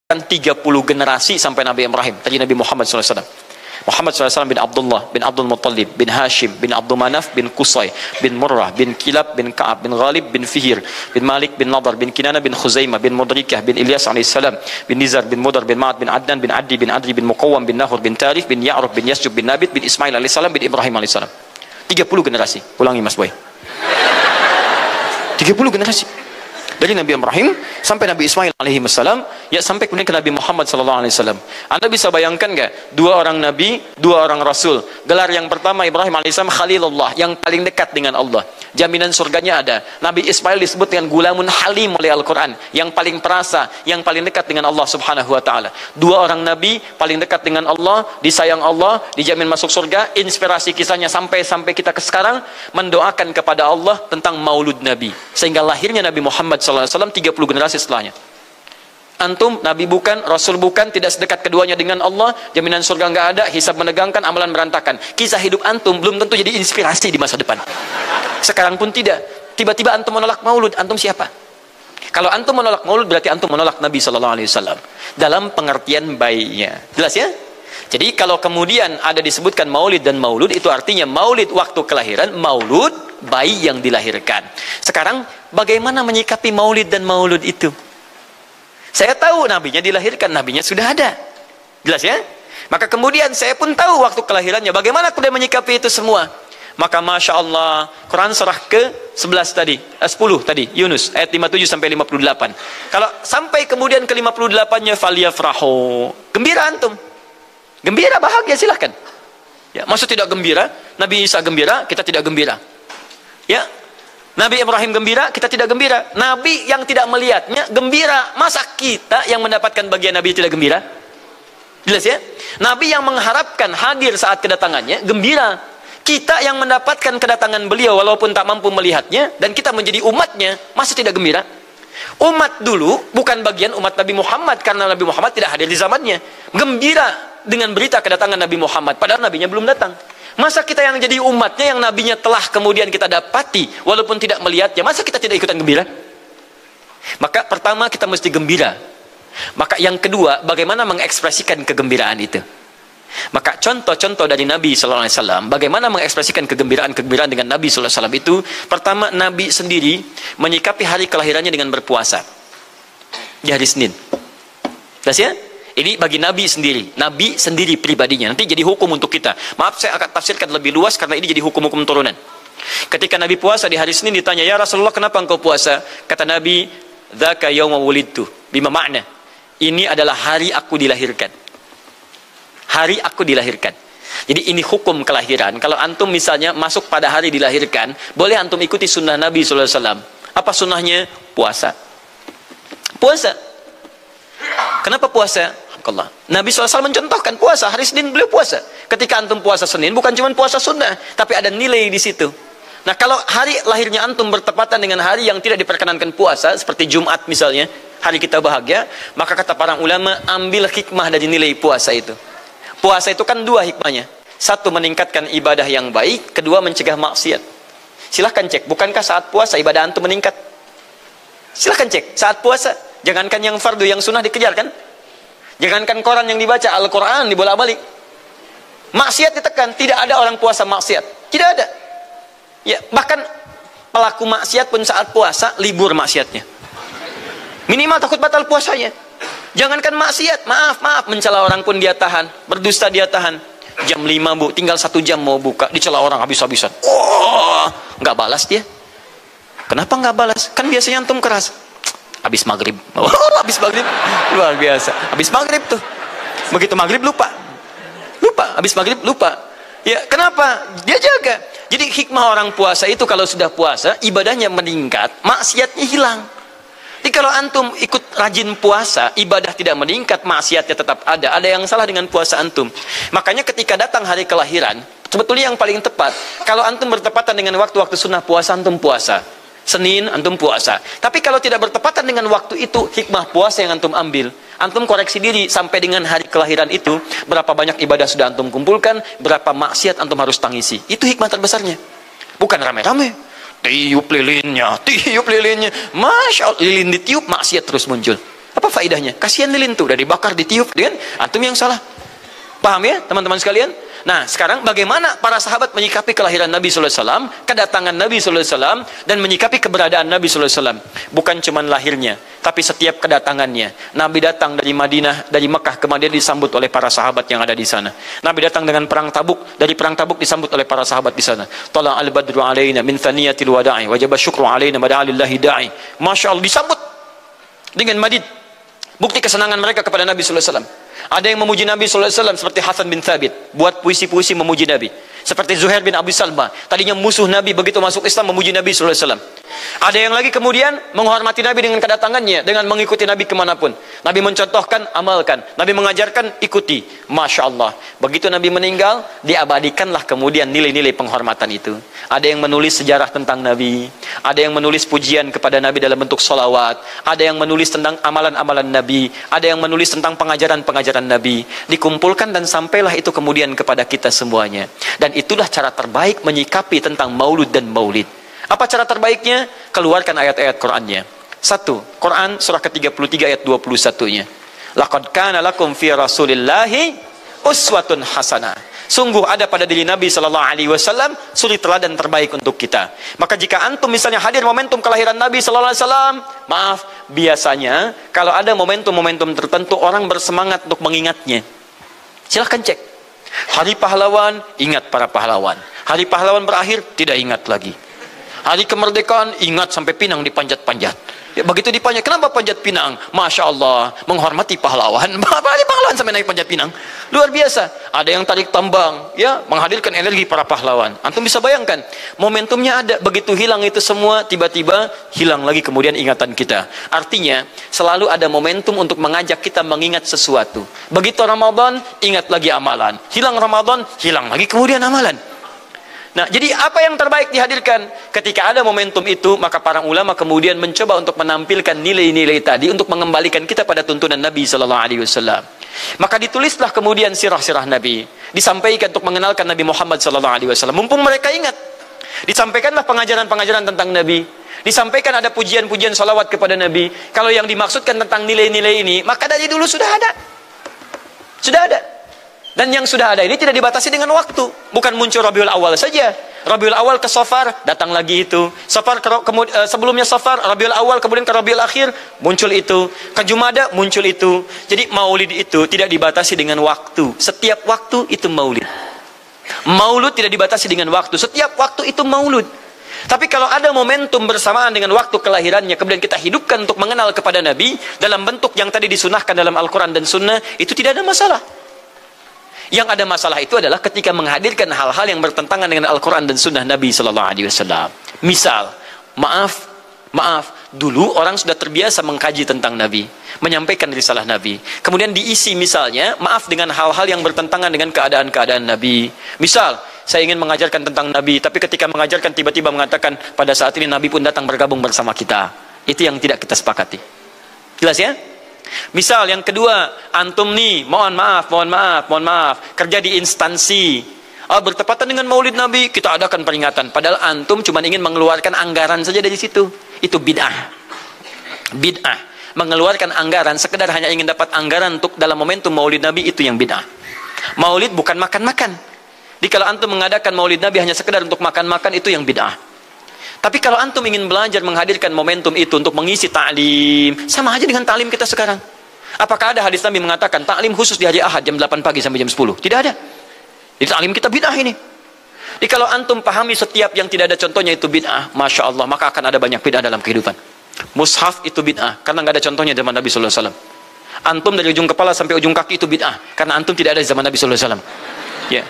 30 generasi sampai Nabi Ibrahim, tadi Nabi Muhammad SAW. Muhammad SAW bin Abdullah, bin Abdul Muttalib, bin Hashim, bin Abdul Manaf, bin Qusay, bin Murrah, bin Kilab, bin Ka'ab, bin Ghalib, bin Fihir, bin Malik, bin Nadar, bin Kinana, bin Khuzaimah, bin Mudrikah, bin Ilyas AS, bin Nizar, bin Mudar, bin Ma'ad, bin Adnan, bin Addi, bin Adri, bin Muqawwam, bin Nahur, bin Tarif, bin Ya'ruf, bin Yasjub, bin Nabit, bin Ismail AS, bin Ibrahim AS. 30 generasi. Ulangi Mas Boy. 30 generasi. Dari Nabi Ibrahim sampai Nabi Ismail alaihi wassalam, ya sampai kemudian ke Nabi Muhammad sallallahu alaihi wasallam. Anda bisa bayangkan nggak? Dua orang nabi, dua orang rasul. Gelar yang pertama Ibrahim alaihissalam Khalilullah, yang paling dekat dengan Allah. Jaminan surganya ada. Nabi Ismail disebut dengan gulamun halim oleh Al-Quran, yang paling perasa, yang paling dekat dengan Allah subhanahu wa ta'ala. Dua orang nabi paling dekat dengan Allah, disayang Allah, dijamin masuk surga. Inspirasi kisahnya sampai kita ke sekarang mendoakan kepada Allah tentang maulud Nabi, sehingga lahirnya Nabi Muhammad SAW 30 generasi setelahnya. Antum nabi bukan, rasul bukan, tidak sedekat keduanya dengan Allah, jaminan surga nggak ada, hisab menegangkan, amalan berantakan. Kisah hidup antum belum tentu jadi inspirasi di masa depan. Sekarang pun tidak. Tiba-tiba antum menolak maulud, antum siapa? Kalau antum menolak maulud berarti antum menolak Nabi SAW dalam pengertian baiknya. Jelas ya? Jadi kalau kemudian ada disebutkan maulid dan maulud, itu artinya maulid waktu kelahiran, maulud bayi yang dilahirkan. Sekarang bagaimana menyikapi maulid dan maulud itu? Saya tahu nabinya dilahirkan, nabinya sudah ada. Jelas ya? Maka kemudian saya pun tahu waktu kelahirannya. Bagaimana kemudian menyikapi itu semua? Maka Masya Allah, Quran surah ke-11 tadi, 10 tadi, Yunus, ayat 57 sampai 58. Kalau sampai kemudian ke 58-nya, faliyafrahu. Gembira antum. Gembira, bahagia, silahkan. Ya, maksud tidak gembira, Nabi Isa gembira, kita tidak gembira. Ya, Nabi Ibrahim gembira, kita tidak gembira. Nabi yang tidak melihatnya gembira. Masa kita yang mendapatkan bagian Nabi tidak gembira? Jelas ya? Nabi yang mengharapkan hadir saat kedatangannya gembira. Kita yang mendapatkan kedatangan beliau walaupun tak mampu melihatnya, dan kita menjadi umatnya, masa tidak gembira? Umat dulu bukan bagian umat Nabi Muhammad, karena Nabi Muhammad tidak hadir di zamannya. Gembira dengan berita kedatangan Nabi Muhammad, padahal nabinya belum datang. Masa kita yang jadi umatnya, yang nabinya telah kemudian kita dapati walaupun tidak melihatnya, masa kita tidak ikutan gembira? Maka pertama kita mesti gembira. Maka yang kedua, bagaimana mengekspresikan kegembiraan itu? Maka contoh-contoh dari Nabi SAW, bagaimana mengekspresikan kegembiraan dengan Nabi SAW itu, pertama Nabi sendiri menyikapi hari kelahirannya dengan berpuasa di hari Senin. Jelas ya? Ini bagi Nabi sendiri pribadinya. Nanti jadi hukum untuk kita. Maaf, saya akan tafsirkan lebih luas karena ini jadi hukum-hukum turunan. Ketika Nabi puasa di hari Senin, ditanya, ya Rasulullah, kenapa engkau puasa? Kata Nabi, dzaka yauma wulidtu, bima makna, ini adalah hari aku dilahirkan. Hari aku dilahirkan. Jadi ini hukum kelahiran. Kalau antum misalnya masuk pada hari dilahirkan, boleh antum ikuti sunnah Nabi SAW. Apa sunnahnya? Puasa. Puasa. Kenapa puasa? Nabi SAW mencontohkan puasa. Hari Senin beliau puasa. Ketika antum puasa Senin, bukan cuma puasa sunnah, tapi ada nilai di situ. Nah, kalau hari lahirnya antum bertepatan dengan hari yang tidak diperkenankan puasa, seperti Jumat misalnya, hari kita bahagia, maka kata para ulama, ambil hikmah dari nilai puasa itu. Puasa itu kan dua hikmahnya. Satu, meningkatkan ibadah yang baik. Kedua, mencegah maksiat. Silahkan cek, bukankah saat puasa ibadah antum meningkat? Silahkan cek, saat puasa. Jangankan yang fardu, yang sunnah dikejar kan? Jangankan koran yang dibaca, Al-Quran dibolak-balik. Maksiat ditekan, tidak ada orang puasa maksiat. Tidak ada. Ya, bahkan pelaku maksiat pun saat puasa, libur maksiatnya. Minimal takut batal puasanya. Jangankan maksiat, maaf, mencela orang pun dia tahan, berdusta dia tahan. Jam 5 bu, tinggal 1 jam mau buka, dicela orang habis-habisan. Oh, nggak balas dia. Kenapa nggak balas? Kan biasanya antum keras. Habis maghrib, habis maghrib, luar biasa. Habis maghrib tuh, begitu maghrib lupa, habis maghrib lupa. Ya, kenapa? Dia jaga. Jadi hikmah orang puasa itu, kalau sudah puasa, ibadahnya meningkat, maksiatnya hilang. Jadi kalau antum ikut rajin puasa, ibadah tidak meningkat, maksiatnya tetap ada. Ada yang salah dengan puasa antum. Makanya ketika datang hari kelahiran, sebetulnya yang paling tepat, kalau antum bertepatan dengan waktu-waktu sunnah puasa, antum puasa. Senin antum puasa. Tapi kalau tidak bertepatan dengan waktu itu, hikmah puasa yang antum ambil, antum koreksi diri sampai dengan hari kelahiran itu, berapa banyak ibadah sudah antum kumpulkan, berapa maksiat antum harus tangisi. Itu hikmah terbesarnya. Bukan rame-rame. Tiup lilinnya. Masya Allah, lilin ditiup, maksiat terus muncul. Apa faedahnya? Kasihan lilin tuh, udah dibakar, ditiup, kan? Antum yang salah. Paham ya, teman-teman sekalian? Nah, sekarang bagaimana para sahabat menyikapi kelahiran Nabi sallallahu alaihi wasallam, kedatangan Nabi sallallahu alaihi wasallam, dan menyikapi keberadaan Nabi sallallahu alaihi wasallam? Bukan cuma lahirnya, tapi setiap kedatangannya. Nabi datang dari Madinah, dari Mekah ke Madinah disambut oleh para sahabat yang ada di sana. Nabi datang dengan perang Tabuk, dari perang Tabuk disambut oleh para sahabat di sana. Tala al-badru alaina min thaniyatil wada'i, wajaba syukru alaina mada'alillahi da'i. Masya Allah, disambut dengan madid. Bukti kesenangan mereka kepada Nabi sallallahu alaihi wasallam. Ada yang memuji Nabi sallallahu alaihi wasallam seperti Hasan bin Thabit, buat puisi-puisi memuji Nabi. Seperti Zuhair bin Abi Salma, tadinya musuh Nabi, begitu masuk Islam memuji Nabi sallallahu alaihi wasallam. Ada yang lagi kemudian menghormati Nabi dengan kedatangannya, dengan mengikuti Nabi kemanapun. Nabi mencontohkan, amalkan. Nabi mengajarkan, ikuti. Masya Allah. Begitu Nabi meninggal, diabadikanlah kemudian nilai-nilai penghormatan itu. Ada yang menulis sejarah tentang Nabi, ada yang menulis pujian kepada Nabi dalam bentuk sholawat, ada yang menulis tentang amalan-amalan Nabi, ada yang menulis tentang pengajaran-pengajaran Nabi. Dikumpulkan dan sampailah itu kemudian kepada kita semuanya. Dan itulah cara terbaik menyikapi tentang maulud dan maulid. Apa cara terbaiknya? Keluarkan ayat-ayat Qur'annya. 1. Quran surah ke-33 ayat 21-nya. Laqad kana lakum fi Rasulillahi uswatun hasanah. Sungguh ada pada diri Nabi sallallahu alaihi wasallam suri teladan terbaik untuk kita. Maka jika antum misalnya hadir momentum kelahiran Nabi sallallahu alaihi wasallam, maaf, biasanya kalau ada momentum-momentum tertentu orang bersemangat untuk mengingatnya. Silahkan cek. Hari pahlawan, ingat para pahlawan. Hari pahlawan berakhir, tidak ingat lagi. Hari kemerdekaan, ingat sampai pinang dipanjat-panjat. Ya, begitu dipanjat, kenapa panjat pinang? Masya Allah, menghormati pahlawan. Apalagi pahlawan sampai naik panjat pinang. Luar biasa. Ada yang tarik tambang, ya, menghadirkan energi para pahlawan. Antum bisa bayangkan, momentumnya ada. Begitu hilang itu semua, tiba-tiba hilang lagi kemudian ingatan kita. Artinya, selalu ada momentum untuk mengajak kita mengingat sesuatu. Begitu Ramadan, ingat lagi amalan. Hilang Ramadan, hilang lagi kemudian amalan. Nah, jadi apa yang terbaik dihadirkan? Ketika ada momentum itu, maka para ulama kemudian mencoba untuk menampilkan nilai-nilai tadi untuk mengembalikan kita pada tuntunan Nabi sallallahu alaihi wasallam. Maka ditulislah kemudian sirah-sirah Nabi, disampaikan untuk mengenalkan Nabi Muhammad sallallahu alaihi wasallam. Mumpung mereka ingat, disampaikanlah pengajaran-pengajaran tentang Nabi. Disampaikan ada pujian-pujian salawat kepada Nabi. Kalau yang dimaksudkan tentang nilai-nilai ini, maka dari dulu sudah ada. Sudah ada. Dan yang sudah ada ini tidak dibatasi dengan waktu. Bukan muncul Rabiul Awal saja. Rabiul Awal ke Safar, datang lagi itu. Safar sebelumnya Safar, Rabiul Awal, kemudian ke Rabiul Akhir, muncul itu. Ke Jumada, muncul itu. Jadi maulid itu tidak dibatasi dengan waktu. Setiap waktu itu maulid. Maulud tidak dibatasi dengan waktu. Setiap waktu itu maulud. Tapi kalau ada momentum bersamaan dengan waktu kelahirannya, kemudian kita hidupkan untuk mengenal kepada Nabi, dalam bentuk yang tadi disunahkan dalam Al-Quran dan Sunnah, itu tidak ada masalah. Yang ada masalah itu adalah ketika menghadirkan hal-hal yang bertentangan dengan Al-Quran dan Sunnah Nabi Sallallahu Alaihi Wasallam. Misal, maaf, dulu orang sudah terbiasa mengkaji tentang Nabi, menyampaikan risalah Nabi. Kemudian diisi misalnya, maaf, dengan hal-hal yang bertentangan dengan keadaan-keadaan Nabi. Misal, saya ingin mengajarkan tentang Nabi, tapi ketika mengajarkan tiba-tiba mengatakan pada saat ini Nabi pun datang bergabung bersama kita. Itu yang tidak kita sepakati. Jelas ya? Misal yang kedua, antum nih, mohon maaf, kerja di instansi, bertepatan dengan Maulid Nabi, kita adakan peringatan. Padahal antum cuma ingin mengeluarkan anggaran saja dari situ. Itu bid'ah. Bid'ah. Mengeluarkan anggaran, sekedar hanya ingin dapat anggaran untuk dalam momentum Maulid Nabi, itu yang bid'ah. Maulid bukan makan-makan. Jadi kalau antum mengadakan Maulid Nabi hanya sekedar untuk makan-makan, itu yang bid'ah. Tapi kalau antum ingin belajar menghadirkan momentum itu untuk mengisi ta'lim, sama aja dengan ta'lim kita sekarang. Apakah ada hadis Nabi mengatakan ta'lim khusus di hari Ahad jam 8 pagi sampai jam 10? Tidak ada. Jadi ta'lim kita bid'ah ini. Jadi kalau antum pahami setiap yang tidak ada contohnya itu bid'ah, Masya Allah, maka akan ada banyak bid'ah dalam kehidupan. Mushaf itu bid'ah, karena nggak ada contohnya zaman Nabi Sallallahu Alaihi Wasallam. Antum dari ujung kepala sampai ujung kaki itu bid'ah, karena antum tidak ada di zaman Nabi Sallallahu Alaihi Wasallam. Ya.